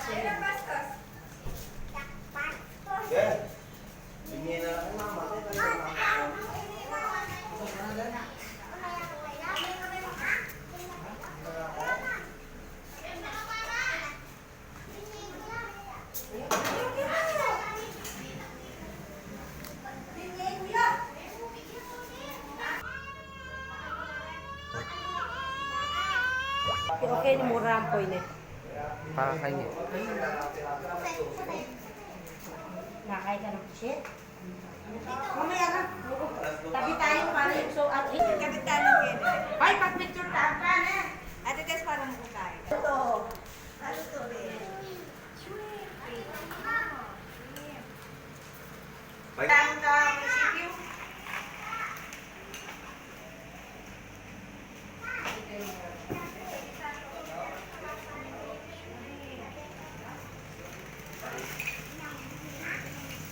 Yeah. Bigyan na lang mama. Okay, ni murang po ini. Para kanya. Nakay ka ng shit. Mamaya na. Tabi tayo para yung so at Kapit ka ng gede. ay pag-picture ta pa na. Ate Tess, para mo tayo. Ito. Ano to, be? Tang tang munisipyo.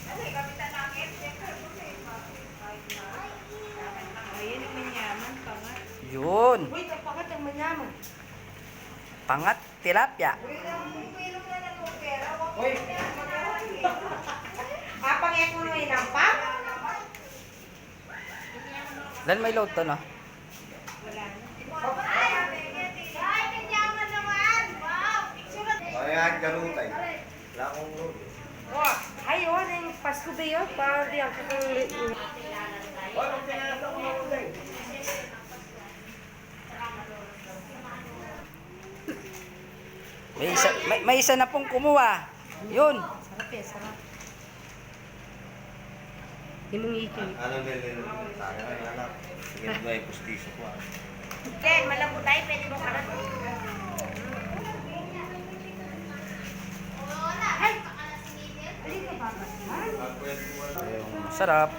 Kasi kapitan namin, ayun ang manyaman pa nga. Yun. Uy, tapakat ang manyaman. Pangat, tilapia. Apang yan kuno inampang? Dan may load to, no? Ayan, garutay. Wala akong load. Oh, ayun, yung Pasko ba yun? Para di ako kung... May isa na pong kumuha. Yun. Sarap eh, sarap. Himong iki. Ano nilin sa akin ay anak. Sige ba yung pustiso ko ah. Ken, malambot tayo, pwede mo karat. Ay! Balik ka ba? Sarap.